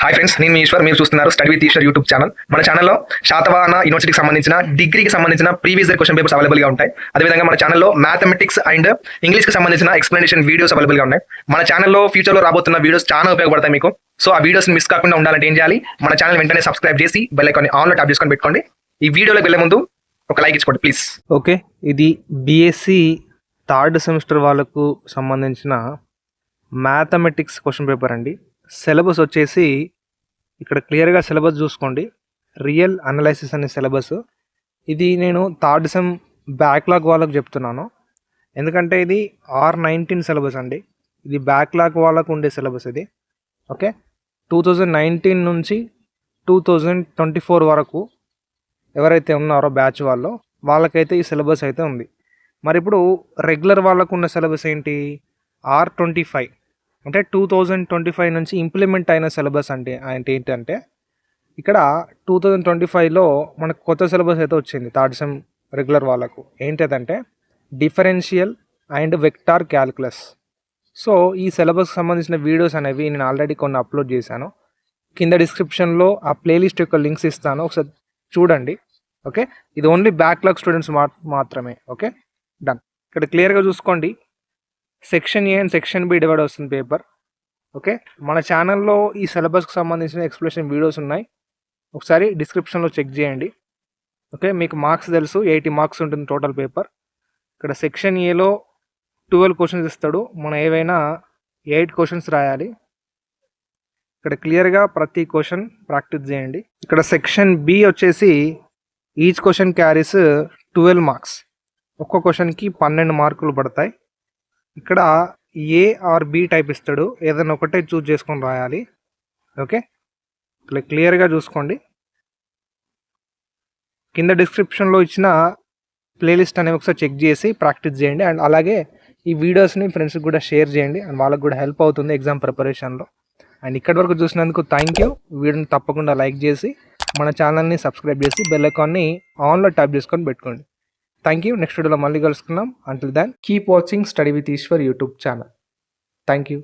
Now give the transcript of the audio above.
Hi friends, నేను మీ ఈశ్వర్. మీరు చూస్తున్నారు study with Eshwar YouTube channel. మన ఛానల్లో శాతవాహన యూనివర్సిటీకి సంబంధించిన డిగ్రీకి సంబంధించిన ప్రీవియస్ ఇయర్ క్వశ్చన్ పేపర్స్ అవైలబుల్గా ఉంటాయి. అదేవిధంగా మన ఛానల్లో మ్యాథమెటిక్స్ అండ్ ఇంగ్లీష్కి సంబంధించిన ఎక్స్ప్లెనేషన్ వీడియోస్ అవైలబుల్గా ఉన్నాయి. మన ఛానల్లో ఫ్యూచర్లో రాబోతున్న వీడియోస్ చాలా ఉపయోగపడతాయి మీకు. సో ఆ వీడియోస్ మిస్ కాకుండా ఉండాలంటే ఏం చేయాలి? మన ఛానల్ వెంటనే సబ్స్క్రైబ్ చేసి బెల్ ఐకాన్ ఆన్లో ట్యాప్ చేసుకొని పెట్టుకోండి. ఈ వీడియోలోకి వెళ్ళే ముందు ఒక లైక్ ఇచ్చుకోండి ప్లీజ్. ఓకే, ఇది బీఎస్సీ థర్డ్ సెమిస్టర్ వాళ్ళకు సంబంధించిన మ్యాథమెటిక్స్ క్వశ్చన్ పేపర్ అండి. సిలబస్ వచ్చేసి ఇక్కడ క్లియర్గా సిలబస్ చూసుకోండి. రియల్ అనాలైసిస్ అనే సిలబస్. ఇది నేను థర్డ్ సెమ్ బ్యాక్లాగ్ వాళ్ళకు చెప్తున్నాను, ఎందుకంటే ఇది R19 సిలబస్ అండి. ఇది బ్యాక్లాగ్ వాళ్ళకు ఉండే సిలబస్ ఇది. ఓకే, 2019 నుంచి 2024 వరకు ఎవరైతే ఉన్నారో బ్యాచ్ వాళ్ళకైతే ఈ సిలబస్ అయితే ఉంది. మరి ఇప్పుడు రెగ్యులర్ వాళ్ళకు ఉన్న సిలబస్ ఏంటి? R25 అంటే 2025 నుంచి ఇంప్లిమెంట్ అయిన సిలబస్ అంటే ఏంటంటే ఇక్కడ 2025లో మనకు కొత్త సిలబస్ అయితే వచ్చింది థర్డ్ సెమ్ రెగ్యులర్ వాళ్ళకు. ఏంటంటే differential and vector calculus. So ఈ సిలబస్కి సంబంధించిన వీడియోస్ అనేవి నేను ఆల్రెడీ కొన్ని అప్లోడ్ చేశాను. కింద డిస్క్రిప్షన్లో ఆ ప్లేలిస్ట్ యొక్క లింక్స్ ఇస్తాను, ఒకసారి చూడండి. ఓకే, ఇది ఓన్లీ బ్యాక్లాగ్ స్టూడెంట్స్ మాత్రమే. Okay, done. ఇక్కడ క్లియర్గా చూసుకోండి, section A and section B divide వస్తుంది పేపర్. ఓకే, మన ఛానల్లో ఈ సిలబస్కి సంబంధించిన ఎక్స్ప్లెనేషన్ వీడియోస్ ఉన్నాయి, ఒకసారి డిస్క్రిప్షన్లో చెక్ చేయండి. ఓకే, మీకు మార్క్స్ తెలుసు, 80 మార్క్స్ ఉంటుంది టోటల్ పేపర్. ఇక్కడ సెక్షన్ ఏలో 12 క్వశ్చన్స్ ఇస్తాడు, మనం ఏవైనా 8 క్వశ్చన్స్ రాయాలి. ఇక్కడ క్లియర్గా ప్రతి క్వశ్చన్ ప్రాక్టీస్ చేయండి. ఇక్కడ సెక్షన్ బి వచ్చేసి ఈచ్ క్వశ్చన్ క్యారీస్ 12 మార్క్స్. ఒక్కో క్వశ్చన్కి 12 మార్కులు పడతాయి. ఇక్కడ ఏ ఆర్ బి టైప్ ఇస్తాడు, ఏదైనా ఒకటే చూస్ చేసుకొని రాయాలి. ఓకే, క్లియర్గా చూసుకోండి. కింద డిస్క్రిప్షన్లో ఇచ్చిన ప్లేలిస్ట్ అనేవి ఒకసారి చెక్ చేసి ప్రాక్టీస్ చేయండి. అండ్ అలాగే ఈ వీడియోస్ని ఫ్రెండ్స్కి కూడా షేర్ చేయండి, అండ్ వాళ్ళకి కూడా హెల్ప్ అవుతుంది ఎగ్జామ్ ప్రిపరేషన్లో. అండ్ ఇక్కడి వరకు చూసినందుకు థ్యాంక్ యూ. వీడియోని తప్పకుండా లైక్ చేసి మన ఛానల్ని సబ్స్క్రైబ్ చేసి బెల్ ఐకాన్ని ఆన్లో ట్యాప్ చేసుకొని పెట్టుకోండి. Thank you. నెక్స్ట్ వీడియోలో మళ్ళీ కలుసుకుందాం. Until then keep watching study with Eshwar YouTube channel. Thank you.